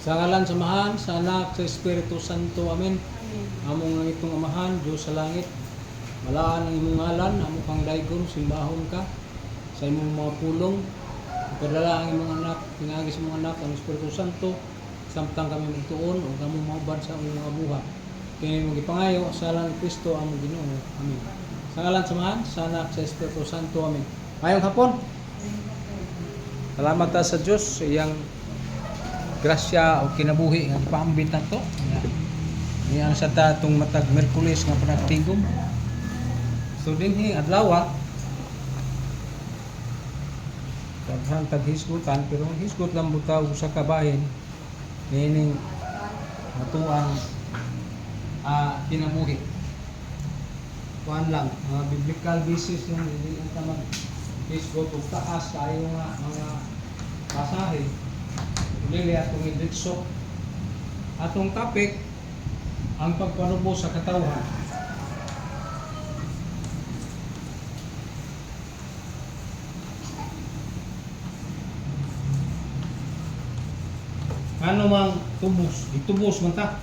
Sa ngalan, samahan, sa anak, sa Espiritu Santo. Amen. Among ang itong amahan, Diyos sa langit. Malaan ang imong ngalan, amo kang daygon, simbahon ka sa imong mga pulong. Ipadala ang imong anak, pinagi sa imong anak, ang Espiritu Santo. Samtang kami magtuon o kami maubad sa among mga buhat. Kini mong ipangayo sa ngalan ni Kristo among Ginoo. Amen. Sa ngalan, samahan, sa anak, sa Espiritu Santo. Amen. Mayong hapon. Salamat ta sa Diyos sa iyang grasya o kinabuhi nga ipaambit nato. Niya sa tatong matag Miyerkules nga panagtigom. So dinhi adlaw taghan taghisgutan pero hisgot lang butaw sa kabahin nining matuang kinabuhi. Kuan lang mga biblical basis yung hindi ang tamag hisgot ug taas kayo nga mga pasahe. Dili atong iditso. Atong topic ang pagpanubos sa katawhan. Ano mang tubos? Itubos man ta.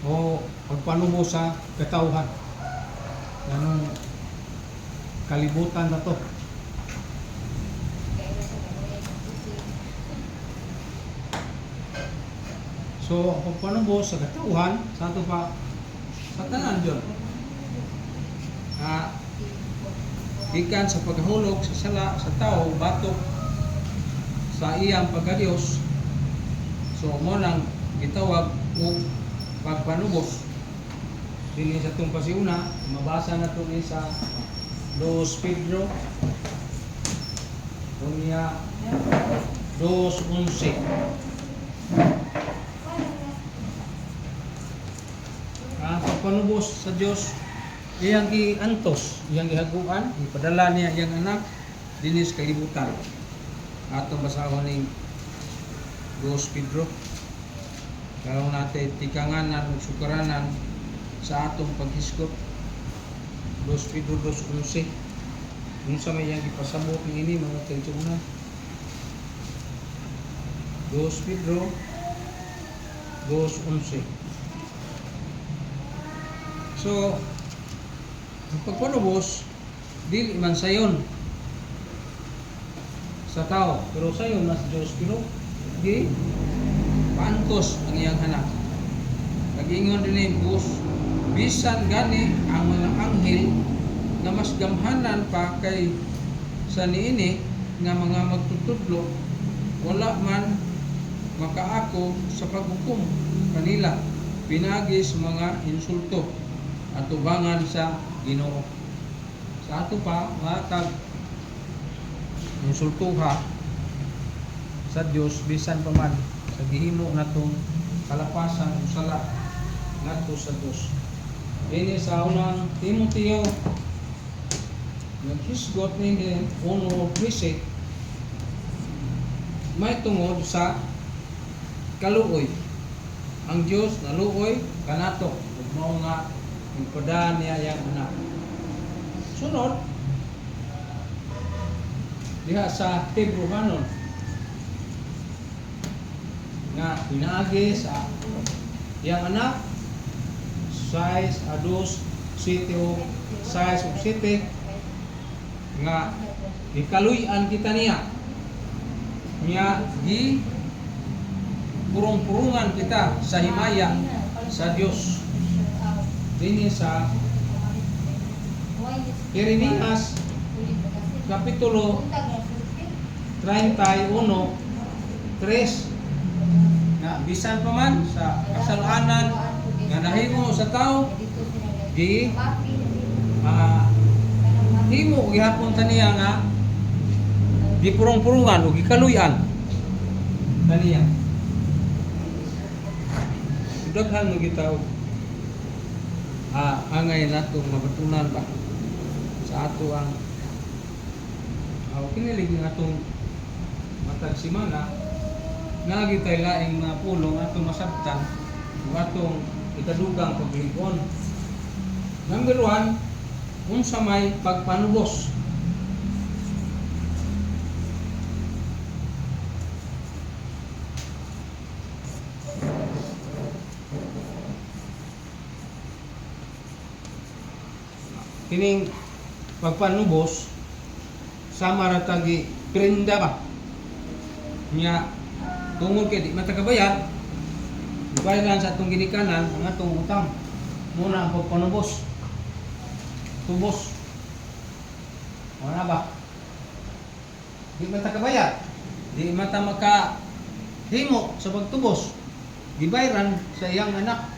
O pagpanubos sa katawhan. Anong kalibutan na to? So, kung panubos sa katauhan, sa ito pa, sa tanan dyan. Ikan sa paghulog sa sala, sa tao, batok, sa iyang pagkadiyos. So, mo lang gitawag o pagpanubos. Dili sa itong pasiuna, mabasa na ito sa 2 Pedro. Kunya 2:11. Panubos sa Dios iyang giantos, iyang gihaguan, ipadala niya iyang anak dinis kalibutan. Atong basahon ning 2 Pedro. Karon natin tikanganan ug sukaranan sa atong paghisgot. 2 Pedro 2:11. Unsa may iyang gipasabot niini mga kaigsuonan? 2 Pedro 2:11. So, ang pagpanubos, dili man sayon sa tao, pero sayon na sa Diyos. Pero, di, paantos ang iyang anak. Nag-ingon din yung Diyos, bisan gani ang mga anghel na mas gamhanan pa kay sa niini nga mga magtutudlo, wala man makaako sa paghukom kanila, pinagi sa mga insulto at tubangan sa Ginoo. Sa ato pa, matag insultuha sa Dios bisan pa man sa gihimo natong kalapasan ug sala ngadto sa Dios. Ini sa unang Timoteo naghisgot ni 1:13 may tungod sa kaluoy. Ang Dios naluoy kanato ug mao nga ipadaan niya yang anak. Sunod diha sa Hebrehanon nga pinaagi sa yang anak 6 a 2 7 nga ikaluy-an kita niya gi purong-purungan kita sa himaya sa Dios. Dini sa Jeremias kapitulo 31:3 na bisan pa man sa kasalanan nga nahimo sa tao di himo gihapon taniya nga di purong-purungan o gikaluy-an taniya. Daghan mo gitaw angay natong mabatunan ba sa ato ang kinilig ng atong matag simana nga gitay laing mga pulong atong masabtan ug atong ikadugang pagligon. Number 1, unsa may pagpanubos. kining pagpanubos sama ra tagi prenda ba nya tungod kay di matagabayad bayaran sa atong ginikanan ang atong utang muna ang pagpanubos tubos wala ba di matagabayad di mata maka himo sa pagtubos gibayran sa iyang anak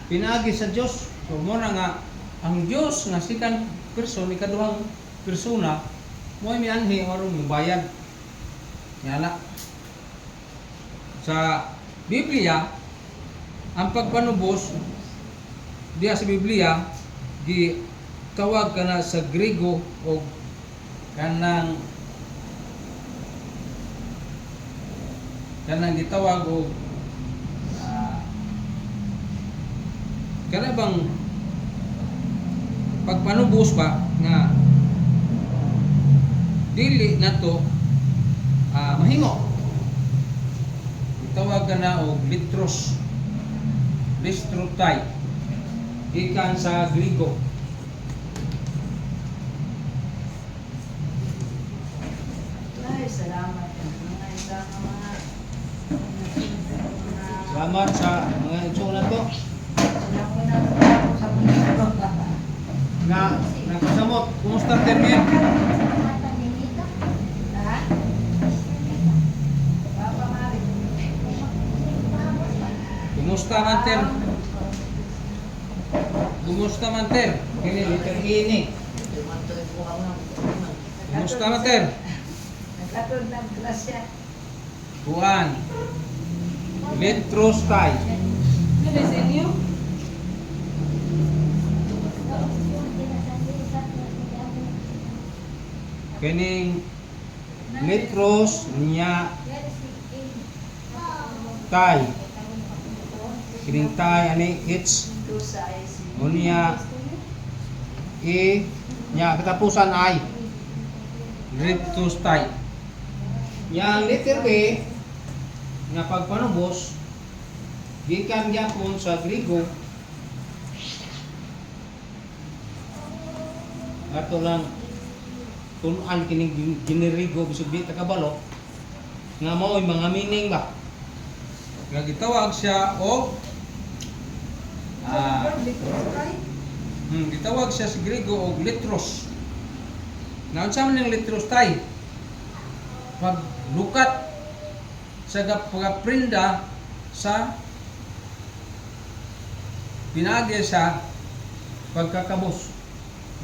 pinaagi sa Dios so muna nga ang Dios nga second person ikaduhang persona mo ay mianhi aron mobayad ngala sa Biblia ang pagpanubos diya sa Biblia di tawag kana sa Grego o kanang gitawag og kana bang pagpanubos ba nga dili nato mahimo tawag na og listrotay ikan sa Grigo Ay, salamat mga isang salamat sa mga itsura to nga nagpasamot kumusta termin Kumusta man ter? Kini liter ini. Kumusta man ter? Nagkatod ng grasya. Buwan. Litros tay. Ano sa inyo? Kining litros niya tay. Kining tay ani it's unya nya katapusan ay litros tay. Yang liter B nga pagpanubos gikan gyapon sa Grigo ato lang tunan kining ginirigo bisud di takabalo nga mao'y mga meaning ba nga gitawag siya og gitawag siya sa Grigo og litros. Nga unsa man ning litros tay? Paglukat sa pagprinda sa pinagi sa pagkakabos.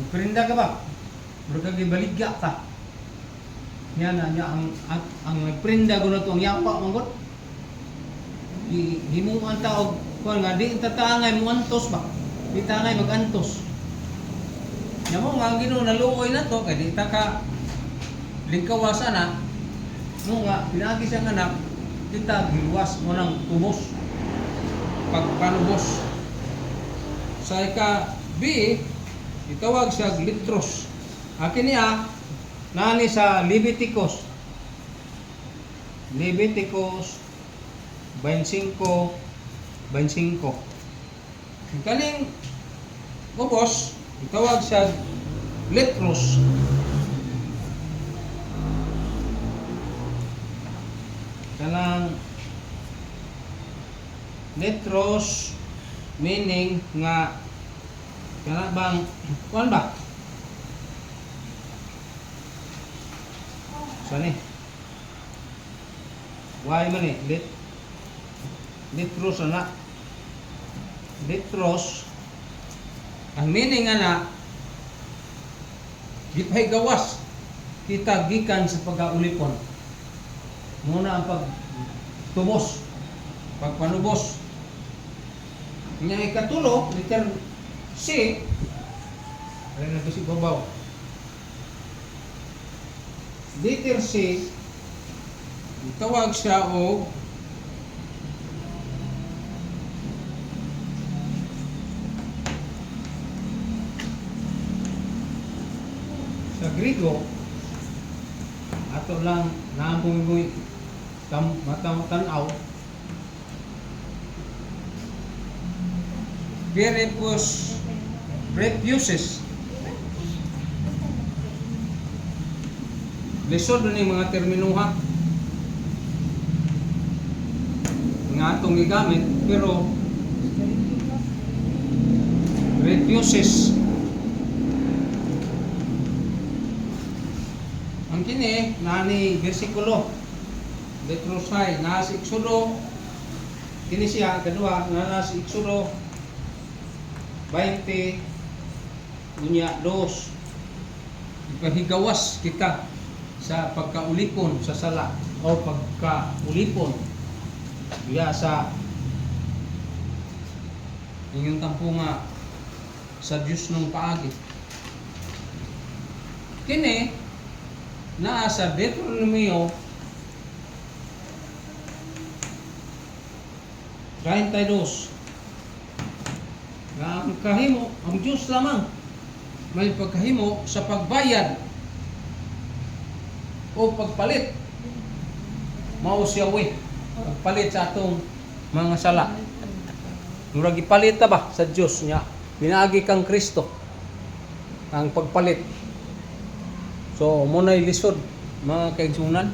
Pagprinda ka ba? Murag gibaligya ka. Nya ang nagprinda gud ato ang yapa manggot. Himuan ta og kuan nga di tatangay mo antos ba? Di tangay magantos. Nya mo nga Ginoo naluoy na to kay di ta ka lingkawas ana. Mo nga pinagi sa anak kita giluwas mo nang tubos pagpanubos. Sa ika B itawag siya litros. Akin niya nani sa Leviticus 25:25. Kaling ubos itawag siya litros. Kanang litros meaning nga kana bang kuan ba? Sani? Why man litros ana? Litros ang meaning ana gipay gawas kita gikan sa pagaulipon. Muna ang pagtubos, pagpanubos. Nya ikatulo, liter C, ay na si babaw. Liter C, tawag siya o sa Grigo, ato lang naampumigoy matanaw refuses lisod ni mga terminuha nga atong gigamit, pero refuses. Ang kini nani bersikulo Detrosay na si Exodo, kini siya kadua na si Exodo 20 unya 2, ipahigawas kita sa pagkaulipon sa sala o pagkaulipon diya sa inyong tampunga sa Diyos nung paagi. Kini naa sa Deuteronomio 32 nga ang kahimo ang Diyos lamang may pagkahimo sa pagbayad o pagpalit, mao siya pagpalit sa atong mga sala. Murag ipalit ta ba sa Dios niya, pinaagi kang Kristo ang pagpalit. So mo na ilisod mga kaigsunan,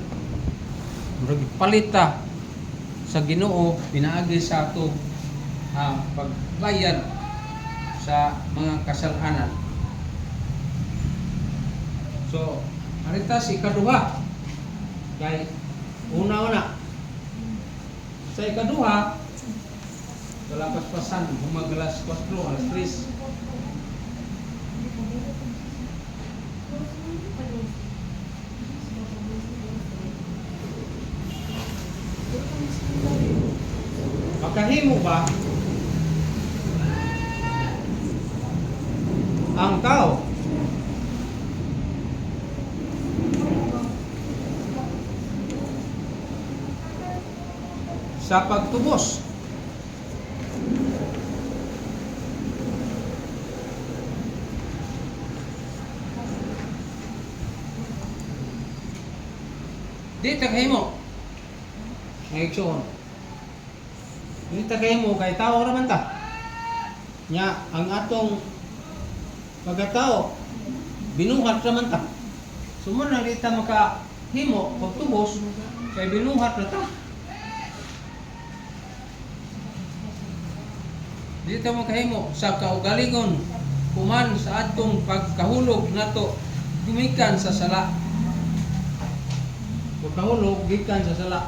murag ipalit ta sa Ginoo, pinaagi sa atong pagbayad sa mga kasalanan. So arita si ikaduha kay una-una sa ikaduha wala paspasan humagalas 4 alas 3 makahimo ba ang tao sa pagtubos di takahimo ngayon di takahimo kay tao raman ta nya ang atong pagkatao binuhat raman ta sumunod di ta makahimo pagtubos kay binuhat ra ta. Dito mo kahimo sa kaugalingon kuman sa atong pagkahulog nato gumikan sa sala. Pagkahulog gikan sa sala.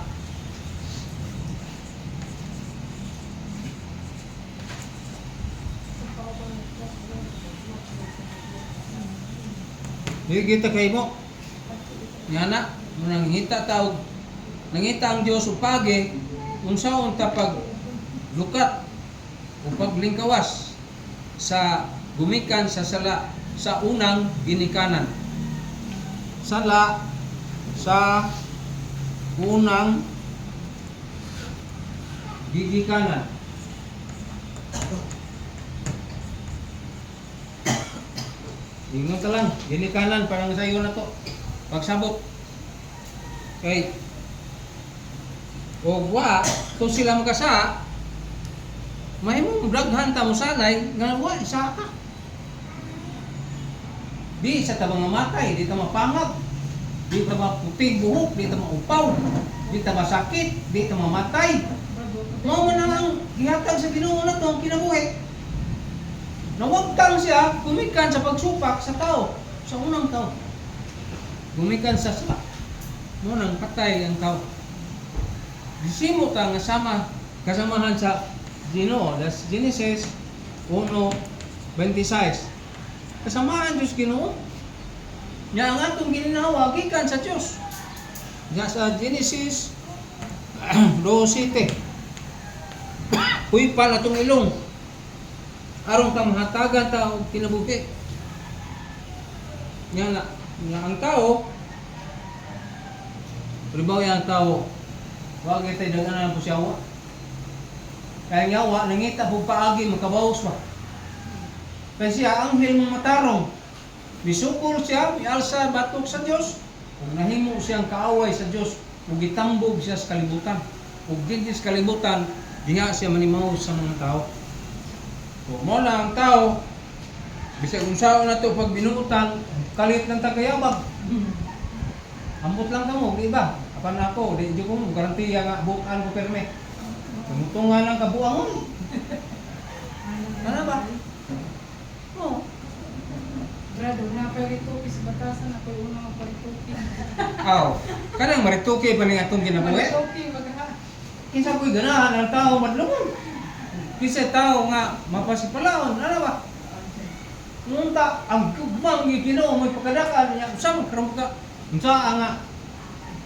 Di kita kahimo. Yana nangita taog nangita ang Dios upagi unsaon ta pag lukat o paglingkawas sa gumikan sa sala sa unang ginikanan. Sala sa unang gigikanan. Ingon ka lang, ginikanan parang sayo na to. Pagsabot. Okay. O wa, kung sila magkasa, mahimong braghan ta mo sanay nga wa isa ka. Di sa ta mga matay, di ta mapangag, di ta maputing buhok, di ta maupaw, di ta masakit, di ta mamatay. Mao man ang gihatag sa Ginoo nato ang kinabuhi. Nawagtang siya gumikan sa pagsupak sa tao, sa unang tao. Gumikan sa sala. Mo nang patay ang tao. Disimo ta nga kasamahan sa Ginoo, das Genesis 1:26. Kasamaan Diyos Ginoo. Nya ang atong gininawa gikan sa Dios. Nya sa Genesis 2:7. Huy pala atong ilong. Aron ka mahatagan ta og kinabuhi. Nya ang tao pribaw yang tao. Wa gyud daganan po siya wa. Kaya nga nangita po paagi makabawas pa. Kaya siya anghel mong matarong. Bisukol siya, ialsa batok sa Diyos. Kung nahimo siyang kaaway sa Diyos, kung gitambog siya sa kalibutan. Kung hindi sa kalibutan, diha siya manimaw sa mga tao. Kung mo na ang tao, bisag kung saan na ito pag binuutan, kalit ng tagayabag. Ambot lang kamo, di ba? Apan ako, di ko mo garantiya nga bukan ko perme. Tumutungan lang kabuangon. Ano ba? Oh. Brado, naparituki sa batasan ako yung unang parituki. Aw, kanang marituki pa ning atong kinabuhi. Parituki, magha. Kinsa ko'y ganahan ang tao madlungon. Kinsa tao nga mapasipalaon, ano ba? Ngunta ang gugmang Ginoo may pagkadakan niya usa man karon ka. Unsa nga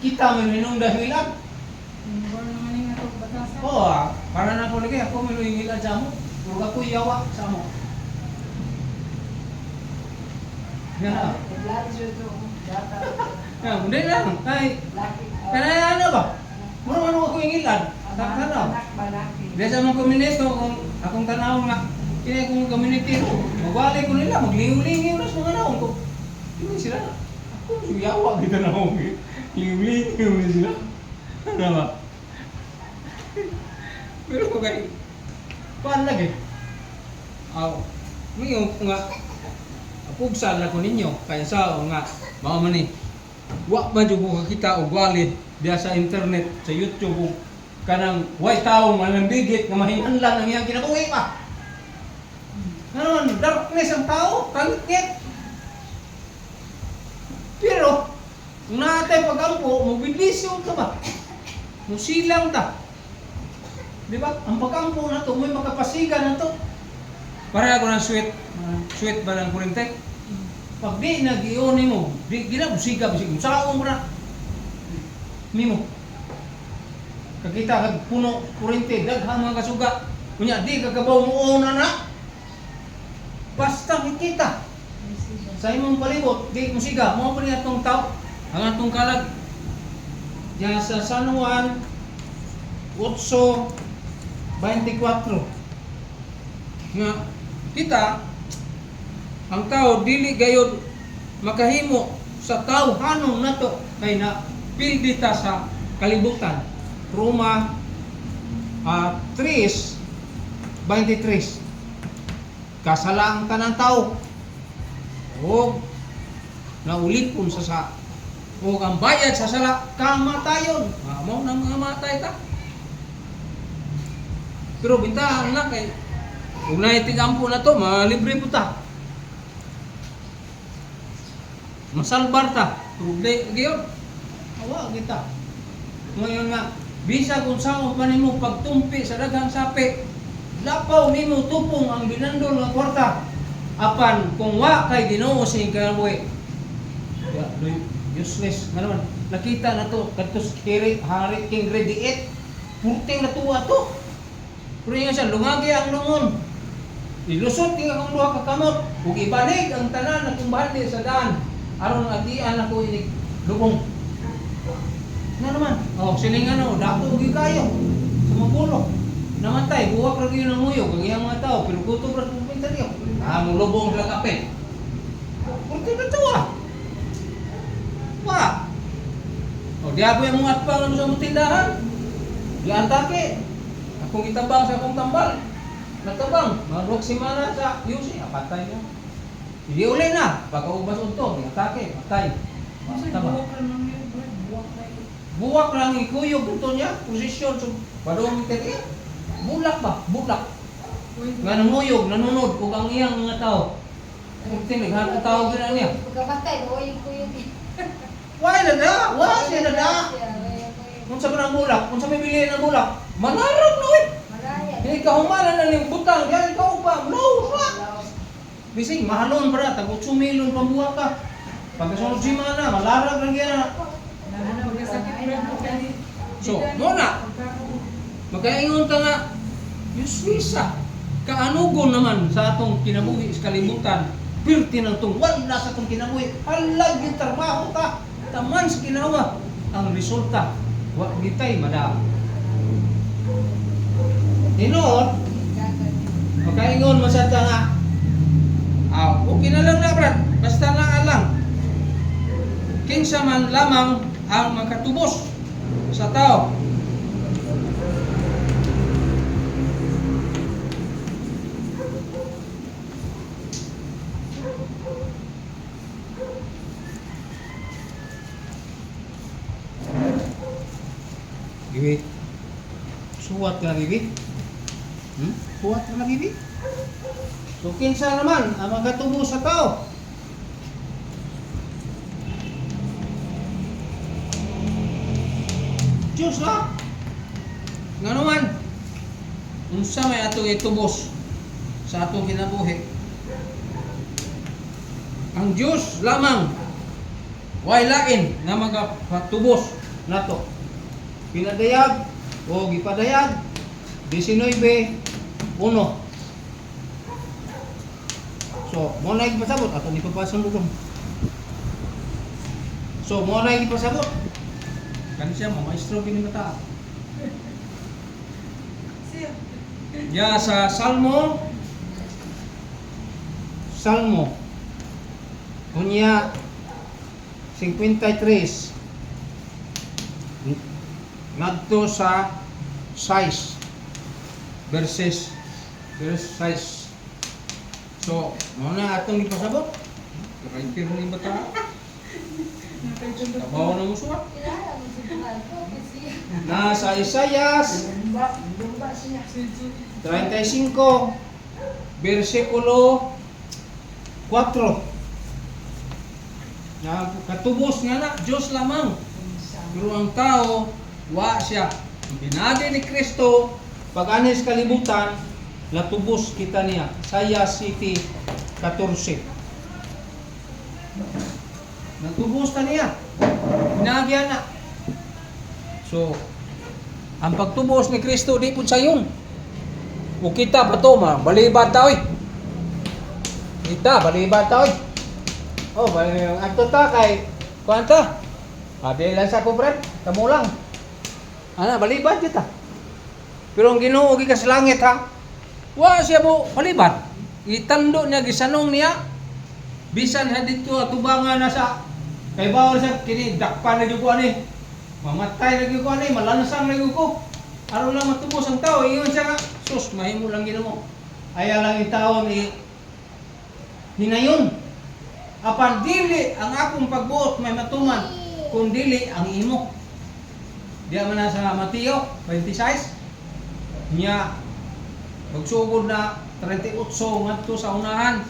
kita man hinung dahilan? Wala naman yung ato batasan. Oo, para na ko lagi ako may hingil sa mo. Ug ako yawa sa mo. Ya. Nagladyo ito. Data. Ya, hindi lang kay Laki. kanaya ano ba? Muro ako hingilan. Tanaw. Anak ba laki? Desa mo community kung akong tanaw nga kini kung community ko, magwalay ko nila, magliw-liw na sa mga naong ko. Hindi sila. Ako yawa kita na ako. Liw-liw na sila. Ano ba? Pero ko kay kuan lagi. Aw. Ngayon nga pugsan na ko ninyo kaya sa nga mao man ni wa man jud ko kita og walid diya sa internet sa YouTube ug kanang way tawo manambigit nga mahinganlan ang iyang kinabuhi pa. Ngayon, darkness ang tao, tangit. Pero kung natay pagampo, mobilisyon ka ba? Musilang ta. Di ba? Ang pagampo na to, may makapasigan na to. Para ako ng sweet ba ng kurintek? Pag di nag-ioni mo, di ginabusiga, bisig, saong mo na. Mimo. Kakita kag puno kurente, daghang mga kasuga. Kunya, di kagabaw mo una na. Basta kita. Sa imong palibot, di musiga, mo pa niya itong tao. Ang atong kalag. Diyan sa San Juan, 8:24. Nga, kita, ang tao dili gayud makahimo sa tawhanon nato kay na pildita sa kalibutan. Roma 3:23. Kasala ang tanang tao. O naulipon sa o ang bayad sa sala kamatayon. Mao nang mga matay ta. Pero bintahan na kay kung naitigampo na to, malibre po ta. Masalbar ta. Tuloy, gayon. Awa, kita. Ngayon nga, bisa kung saan pa nimo pagtumpi sa daghang sapi, lapaw nimo tupong ang binandol nga kwarta. Apan, kung wa kay Ginoo sa ikabuhi. Useless. Nga naman, nakita na to, katos Hari King Grade 8, purting na tuwa to. Pero nga siya, lumagi ang lungon. Ilusot nga kung luha ka kamot. Ug ibanig ang tanan na kumbahali sa daan. Aron atian ako inig lubong. Nga naman, silingan o, dato og kayo. Sumupulo. Namatay, buwak ra gyud ng muyog ang iyang mga tao, pero gutom ra kung pinta niyo. Mulubong sila kape. Purti na tuwa. Wa. Diabo yung mga atpang na sa mong tindahan. Diantake. Akong itabang sa akong tambal. Natabang, mga 2 semana sa UC, patay na. Hindi uli na, pagkaubas unto, atake, patay. Tama. Buwak lang ikuyog ito niya, posisyon, so, padong tete. Bulak ba? Bulak. Nga namuyog, nanunod, kung ang iyang mga tao. Kung tinighan ang tao gina niya. Pagkabatay, buhay ko yun. Why na da? Why siya na da? Kung sa ng bulak, kung sa may bilihin ng bulak, manarap na eh. Hindi ka humana na ng butang, kaya ikaw pa, no, pa. Bising, mahalon para, tag 8 milyon pambuha ka. Pagkasunod si mana, malarag lang yan. So, muna, magkaingon ka nga, Yuswisa, kaanugon naman sa atong kinabuhi sa kalimutan, pirti ng itong wala sa atong kinabuhi, halag yung trabaho ta, taman sa ginawa, ang resulta, wala gitay madam. Tinood, magkaingon masada nga, okay na lang na brad, basta na alang, kinsa man lamang ang makatubos sa tao. Giwi. Suwat ka lagi, Bi. Suwat ka lagi, Bi. So, kinsa naman ang magatubo sa tao? Diyos lang. Nga naman, unsa may atong itubos sa atong kinabuhi. Ang Diyos lamang way lain nga magapatubos nato. Pinadayag o gipadayag 19:1. So, mo na ipasabot ato ni papasong dugong. So, mo na ipasabot. Kan siya mo maestro kini mata. Ya sa Salmo unya 53 ngadto sa 6 verse 6. So, mo na atong ipasabot. Kaya ni bata. Tabaw na mo suwat. Nasa Isaias 35 versikulo 4. Na katubos nga na Diyos lamang. Pero ang tao wa siya. Binagi ni Kristo pag-anis kalibutan natubos kita niya. Isaias 14. Natubos ta niya. Binagi na. So, ang pagtubos ni Kristo di pud sayon. O kita pa to, balibad ta oy. Kita balibad ta oy. Oh, adto ta kay kuanta. Abi lang sa ko friend, kamo lang. Ana balibad kita. Pero ang Ginoo gi sa langit ha. Wa siya mo balibad. Itando niya gisanong niya. Bisan ha dito atubangan na sa kay bawal siya kini dakpan na jud ko ani. Mamatay lagi ko ani, malansang lagi ko. Aron lang matubos ang tao, ingon siya nga, sus, mahimo lang Ginoo. Aya lang itawon hinayon. Apan dili ang akong pagbuot may matuman, kung dili ang imo. Diya man na sa Mateo 26. Niya magsugod na 38 ngadto sa unahan.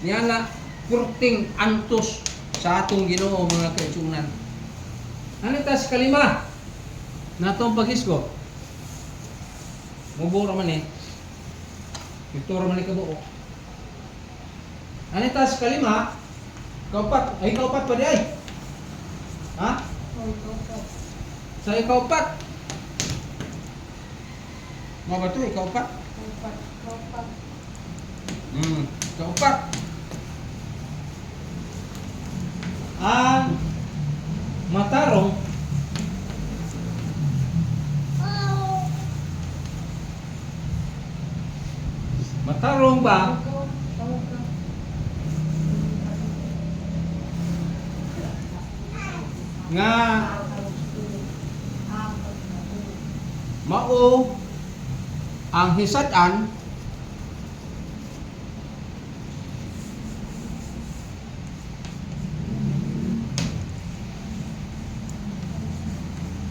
Niya na 14 antos sa atong Ginoo mga kaigsunan. Ano tas kalima? Natong paghisgo. Mubura man eh. Ituro man ikabuo. Ano tas kalima? Kaupat. Ay kaupat pa di ay. Ha? Sa ikaupat. Mo ba to ikaupat? Kaupat. Ang matarong ba nga mao ang hisad-an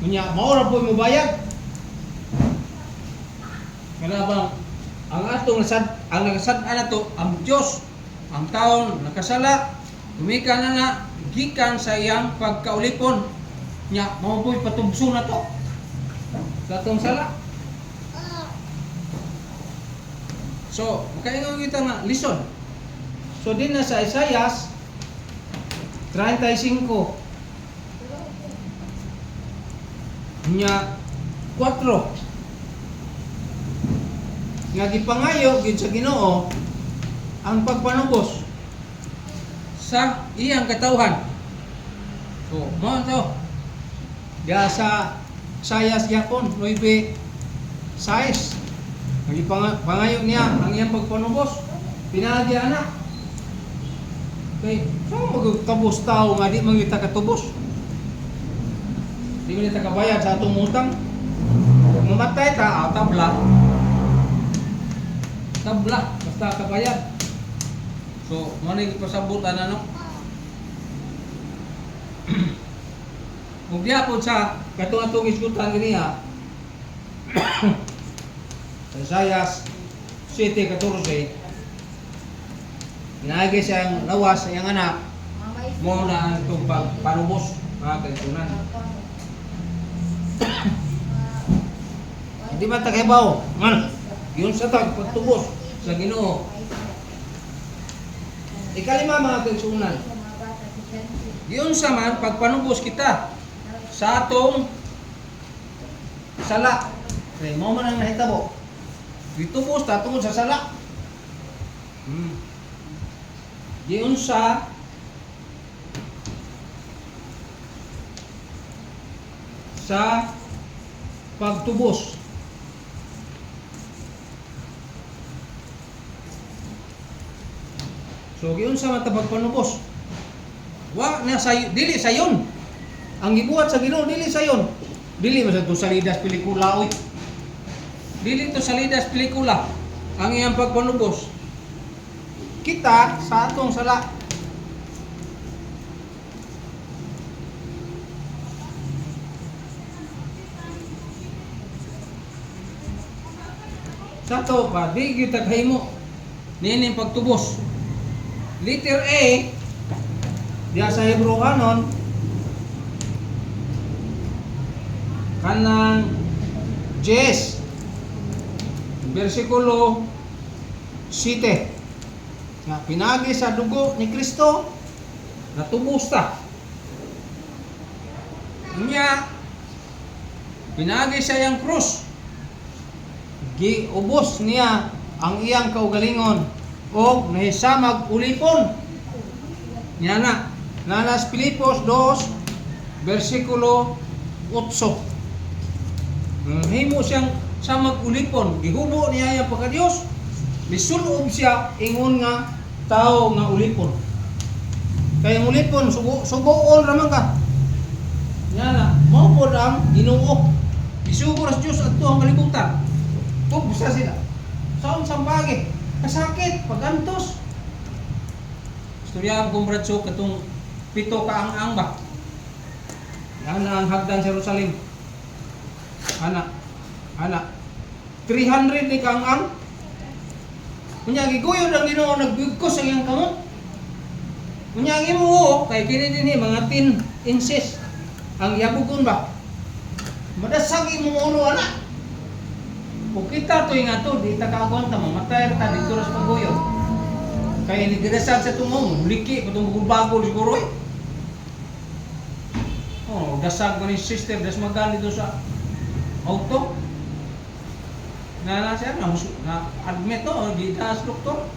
Kunya, maura po mo bayad. Kanabang ang atong ang nagasad-an nato ang Dios, ang taon nakasala, tumika na gikan sa iyang pagkaulipon. Nya, mao po'y patubso na to. Sa atong sala. So, makaingon kita nga lison. So din na sa Isaias 35 nya 4 nga gipangayo gid sa Ginoo ang pagpanubos sa iyang katawhan. So, mo to. Diya sa Isaias yapon 9:6 pangayo niya ang iyang pagpanubos. Pinagi ana. Okay, so magtabos tao nga di man kita katubos. Di man kita kabayad sa atong utang. Kung mamatay ta, tabla. Tabla basta kabayad. So, mo ni pasabot ana no. Ug diha po sa katong isgutan ganiya. Isaias 7:14. Inaagi siyang lawas sa iyang anak mo na ang itong panubos mga kaitunan. Hindi man takibaw man yun sa pagtubos sa Ginoo. Ikalima mga kaitunan, yun sa man pagpanubos kita sa atong sala. Kaya mo man ang nahitabo. Ditubos ta tungod sa sala. Yun sa pagtubos. So giun sa mata pagpanubos. Wa na sayo, dili sayon. Ang gibuhat sa Ginoo dili sayon. Dili man sa to salidas pelikula oy. Dili to salidas pelikula ang iyang pagpanubos. Kita sa atong sala. Sa to pa, di kita kahimo nining pagtubos. Letter A diya sa Hebrewanon kanang 10 versikulo 7 nga pinagi sa dugo ni Kristo natubos ta. Unya pinagi sa iyang krus, giubos niya ang iyang kaugalingon o nahisamag ulipon. Yan na. Nanas Pilipos 2, versikulo 8. Himo siyang samag ulipon. Gihubo niya yung pagka-Diyos. Misulob siya ingon nga tao nga ulipon. Kaya ang ulipon, subuon raman ka. Yan na. Maupod ang Ginoo. Isugo sa Diyos at ito ang kalibutan. Pugsa sila. Saan sambagi? Kasakit, pagantos. Istorya ang kumbratso katong 7 kaang-ang ba? Yan ang hagdan sa Jerusalem. Ana 300 ni kaang-ang. Kunya giguyod ang Ginoo nagbigkos ang iyang kamot. Kunya ang imo kay kini dinhi mga 10 inches ang yabugon ba? Madasag imo ulo ana. Kung kita to nga to, di ta kaagwanta mamatay ta dito sa paguyod. Kaya ni dirasad sa tungong, liki patong bagol siguro eh. Oh, dasag ko ni sister, das magali do sa auto. Na siya na admit to, di tas doktor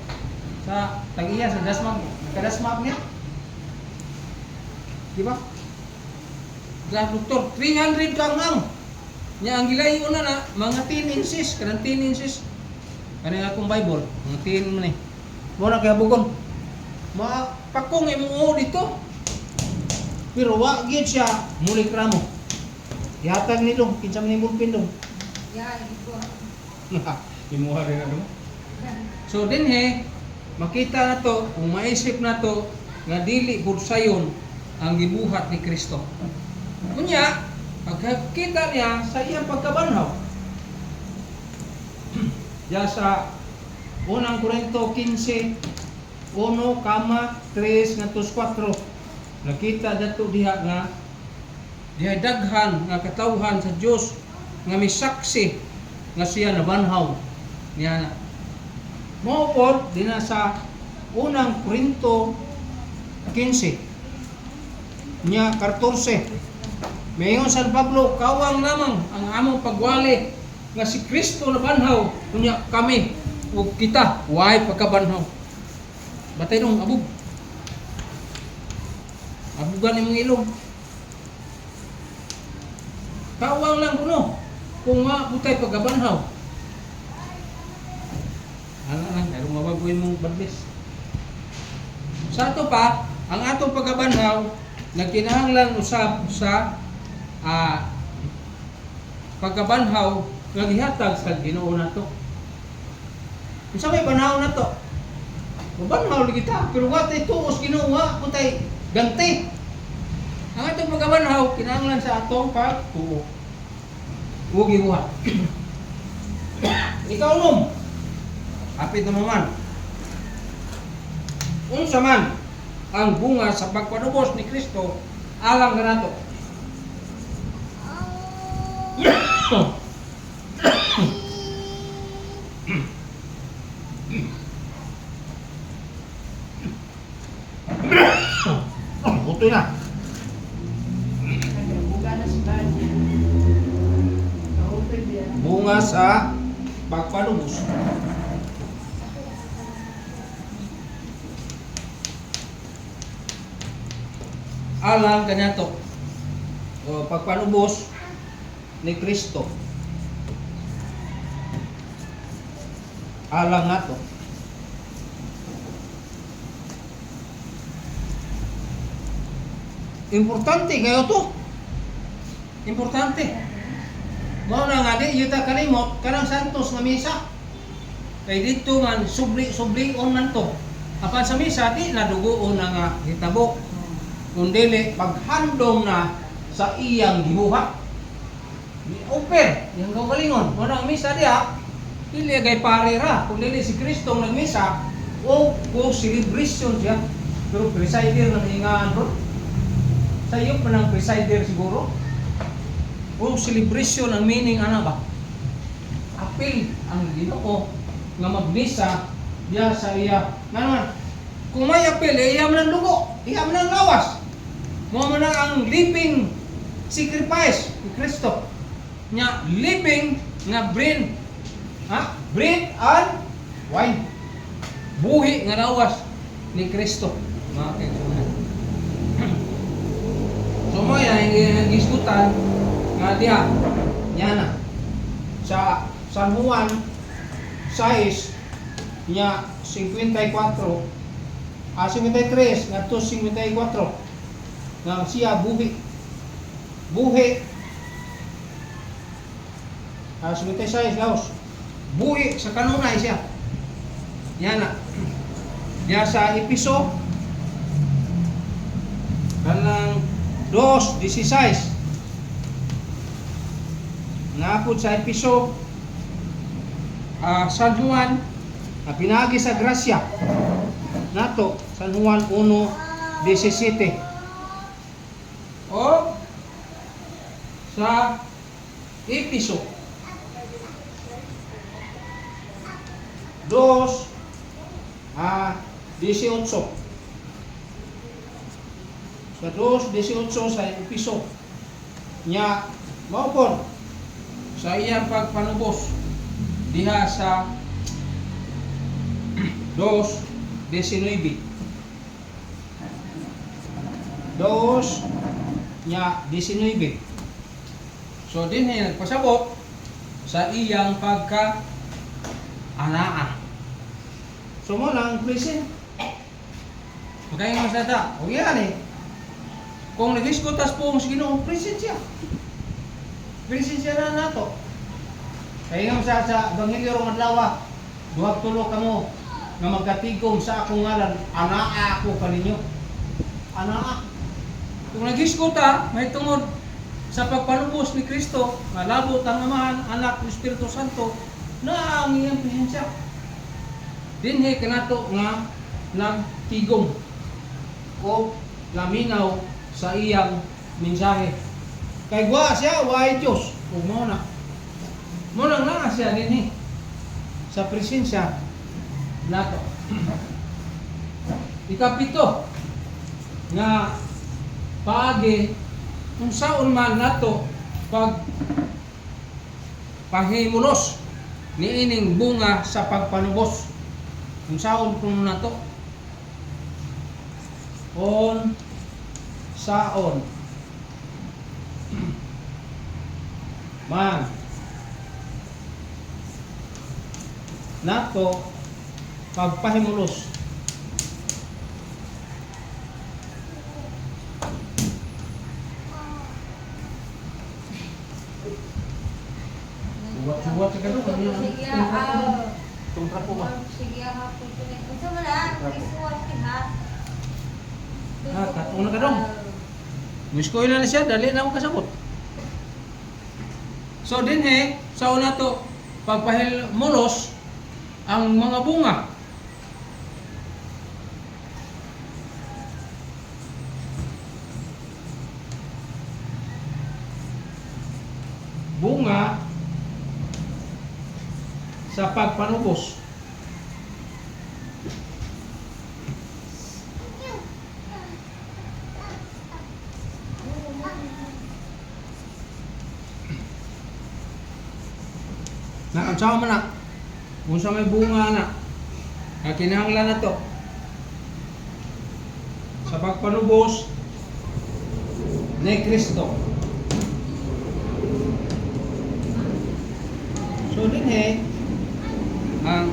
sa tagiya sa dasmag, nakadasmag niya. Di ba? Sa doktor 300 kangang. Nya ang gilayo na mga 10 inches, kanang 10 inches. Kanang akong Bible, mga 10 man eh. Mo na kaya bugon. Pakong imo dito. Pero wa gyud siya muli kramo. Ihatag ni dong kinsa man imong pindong. Ya, ito. Imuha rin ano. So dinhe makita na to, kung maisip na to nga dili gud sayon ang gibuhat ni Kristo. Kunya pagkakita niya sa iyang pagkabanhaw. Diya sa unang Korinto 15, 1,3 ngadto 4. Nakita dato diha nga diha daghan nga katawhan sa Dios nga misaksi nga siya nabanhaw niya na. Mao pod dinha sa unang Korinto 15 nya 14. Mayon San Pablo, kawang lamang ang among pagwali nga si Kristo nabanhaw, kunya kami ug kita way pagkabanhaw. Batay dong abog. Abugan imong ilong. Kawang lang kuno kung mabutay pagkabanhaw. Ano lang, darong mabagoy mong badlis. Sa ato pa, ang atong pagkabanhaw nagkinahanglan usab sa pagkabanhaw nga gihatag sa Ginoo nato. Unsa may banhaw nato? Mabanhaw lagi ta, pero wa tay tuos Ginoo wa puntay ganti. Ang itong pagkabanhaw, kinahanglan sa atong pagtuo. Huwag ibuhat. Ikaw nom. Hapit na man. Unsa man ang bunga sa pagpanubos ni Kristo alang kanato. Buto na. Bunga sa pagpanubos. Alang kanato. O pagpanubos ni Kristo. Alang nato. Importante kayo to. Importante. Mao na nga di yuta kalimot kanang santos nga misa. Kay dito man subli-sublion man to. Apan sa misa di nadugoon na nga hitabo. Kundili paghandom na sa iyang gibuhat. Oper, yang kaugalingon. Mao na ang misa diha. Dili gay parera, kundili si Kristo nagmisa o celebration siya. Pero presider ng ingaan bro. Sayo pa ng presider siguro. O celebration ang meaning ana ba? Apil ang Ginoo nga magbisa diya sa iya. Naman, kung may apil, iya man ang dugo, iya man ang lawas. Mo man ang living sacrifice ni Kristo. Nya living nga bread. Ha? Bread and wine. Buhi nga lawas ni Kristo. Mga kaibigan. So mo yan, giskutan nga diya, yana, sa San Juan 6, nya 53, 53, nga to 54, nga siya buhi, 56 laos, buhi sa kanunay siya, yana, diya sa Episo, kanang 2:16 napod sa Episo San Juan pinagi sa grasya nato San Juan 1:17 o sa Episo 2:18 sa 2:18 sa Episo nya maupon sa iyang pagpanubos diha sa 2:19 2:19 so din ay nagpasabot sa iyang pagka-anaa. So mo lang present kaya nga sa ta o yan eh kung nag-iskutas po ang Ginoo, present siya. Present siya na nato. Kaya nga sa Ebanghelyo rong adlaw, duha tulo kamo nga magkatigom sa akong ngalan, anaa ako kaninyo. Anaa. Kung nag-iskuta, may tungod sa pagpanubos ni Kristo, nga labot ang Amahan, Anak, Espiritu Santo, na ang iyang presensya. Dinhi kanato nga nagtigom o laminaw sa iyang mensahe. Kay wa siya, wa Diyos. O mo na. Mo nang nga siya din sa presensya nato. Ikapito nga paagi kung saon man nato pag pahimulos niining bunga sa pagpanubos. Kung saon kung nato on saon man nato pagpahimulos buat sa kadto Sige, itong trapo ba? sige, hapon ko na. Ito mo lang, isuwas ka ha. Katong na kadong. Muskoy na siya, dali na mo kasabot. So dinhe sa una to pagpahil mulos ang mga bunga. Bunga sa pagpanubos. Nakatsawa man na. Kung sa may bunga na. Kinahanglan na to. Sa pagpanubos ni Kristo. So din ang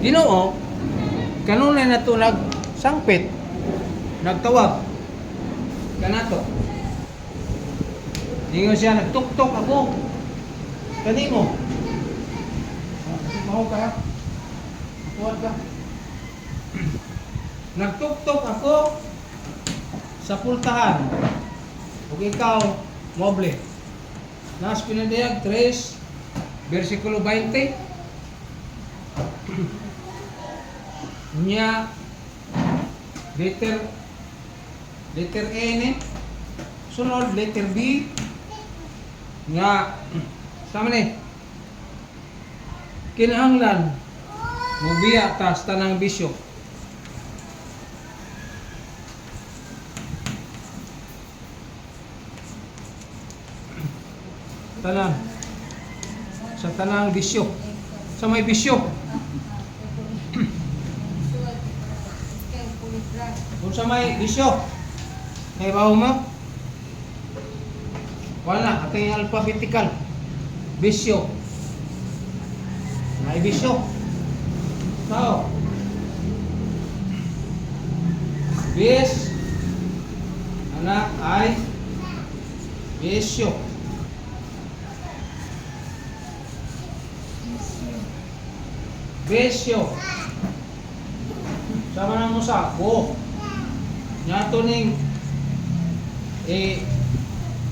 Ginoo kanunay na to nagsangpit, nagtawag kanato. Ingon siya, nagtuktok ako kanimo. Mau ka? Kuwat ka? Nagtuktok ako sa pultahan. Ug ikaw moble. Nas pinadayag 3 versikulo 20. Nya letter A ni sunod letter B nga sama ni kinahanglan mobiya ta sa tanang bisyo. Tanang sa tanang bisyo, sa may bisyo. Kung sa may bisyo kay bawo mo wala ating alphabetical bisyo may bisyo. So bis anak ay bisyo. Besyo. Sama na mo sa ko. Nyato ning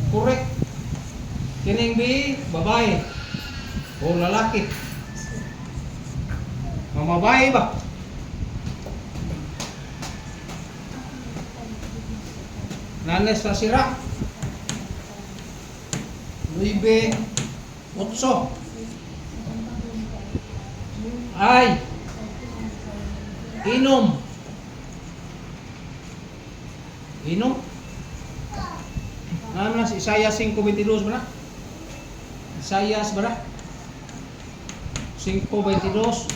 correct. Kining bi babae o lalaki. Mamabae ba? Nanes sa sira. Luibe otso. Ay inom ano na si Isaias 5:22 ba na? Isaias ba na? 5:22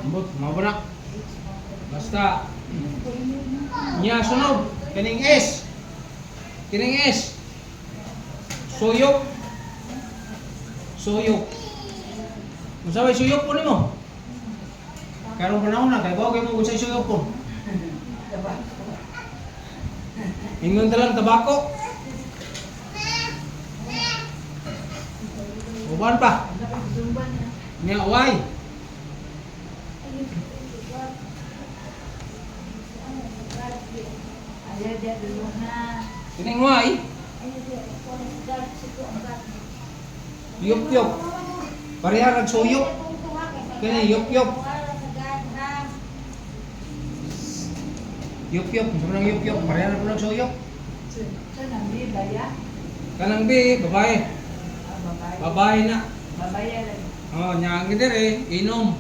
ambot, mga ba na? Basta niya sunod kining S suyok masabay suyok po nimo. Karong panahon na kay bagay mo unsay suyok po. Ingon talang tabako. Uban pa. Nya way. Kining way. Yup. Pareha rag suyok. Kini yup. Yup. Sobrang yup. Pareha na po ng suyok. Kanang B, babae. Babae na. Oh, nya ang dire inom.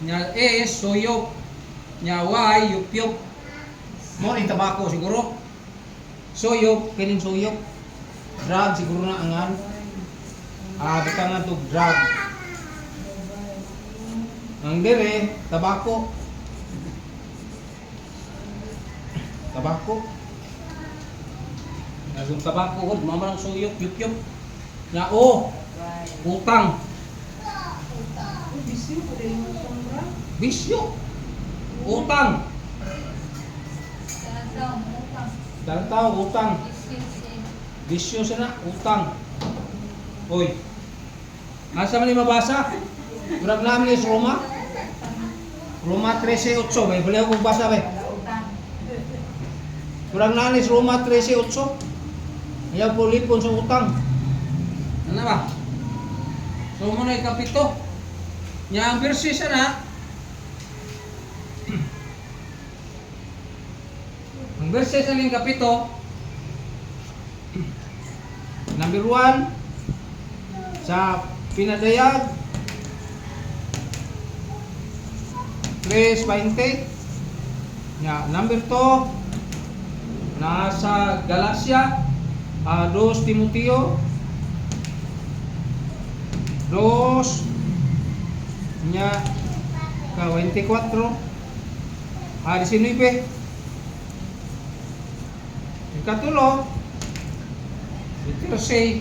Nya S, suyok. Nya Y, yup. Mo ni tabako siguro. Suyok, kining suyok. Drug siguro na angan. Butang nga to drug. Ang dire, tabako. Nasong tabako ko, mamarang suyok, yup. Nya O, utang. Bisyo. Utang. Dalang tao, utang. Bisyo siya na, utang. Oy. Asa man ni mabasa? Murag namin is Roma. Roma 13:8. May baliw kong basa ba? Kurang nanis Roma 13:8. Ayaw po lipon sa utang. Ano ba? So mo na ikapito. Nya ang verse na. Ang verse sa ling kapito. Number 1 sa pinadayag 3:20. Number 2 nasa Galacia 2 Timoteo 2 ka 24 19. Ikatulo ito say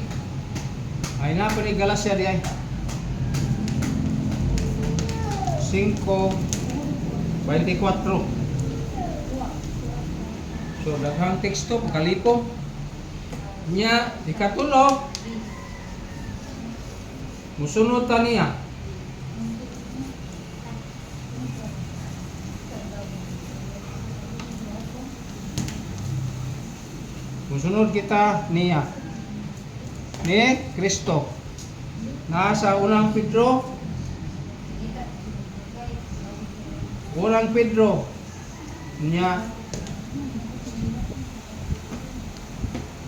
ay na pa ni Galacia di ay 5:24. So daghang teksto kalipong. Nya ikatulo musunod ta niya. Musunod kita niya ni Kristo. Nasa unang Pedro 1 Pedro niya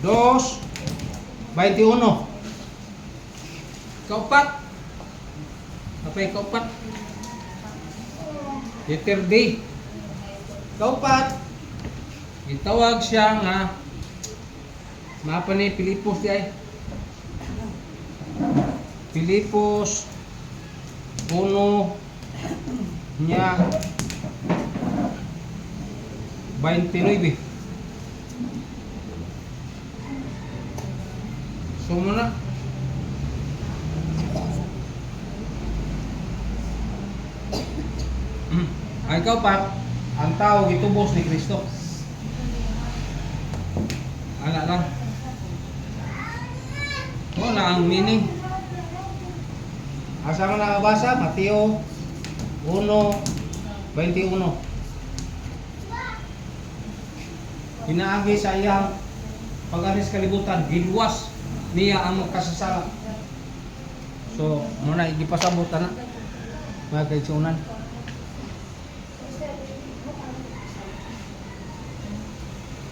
2:21. Kaupat. Apay kaupat. Letter D. Kaupat Gitawag siya nga mapa ni Pilipos di ay. Filipos 1 niya 29. So muna. Ay kaupat ang tao gitubos ni Kristo. Ana lang. Wala ang meaning. Asa ka nakabasa? Mateo 1:21. Pinaagi sa iyang pag-aris kalibutan, gilwas niya ang kasasala. So muna igipasabot na mga kaigsunan.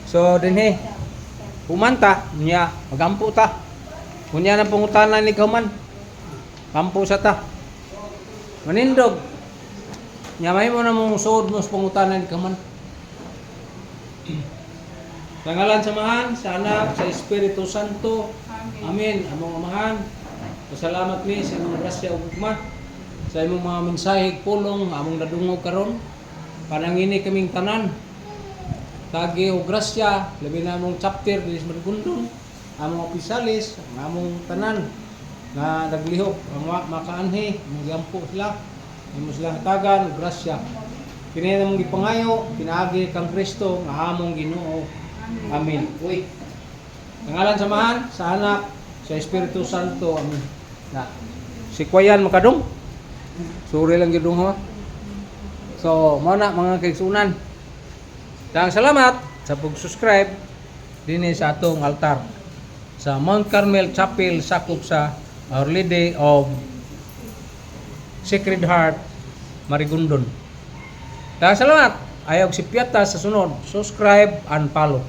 So dinhi pumanta niya magampo ta. Kunya na pangutanan ni Kauman. Kampo sa ta. Manindog. Nya may mo na mong suod mo sa pangutanan ni Kauman. Sa ngalan samahan, sa anak, sa Espiritu Santo. Amen. Among amahan. Pasalamat mi sa imong grasya ug ugma. Sa imong mga mensaheng pulong among nadungog karon. Panangini kaming tanan. Kagi og grasya, labi na among chapter dili sa Marigondon, among opisalis, ang among tanan nga naglihok, ang makaanhi, among giampo sila, imo sila hatagan og grasya. Kini namong gipangayo, pinaagi kang Kristo nga among Ginoo. Amen. Uy. Pangalan samahan sa anak, sa Espiritu Santo. Amen. Na si Kuyan makadong. Suri lang gid ha. So, mao na mga kaigsunan. Daghang salamat sa pag-subscribe dinhi sa atong altar sa Mount Carmel Chapel sakop sa Our Lady of Sacred Heart, Marigondon. Daghang salamat. Ayaw si Piata sa sunod. Subscribe and follow.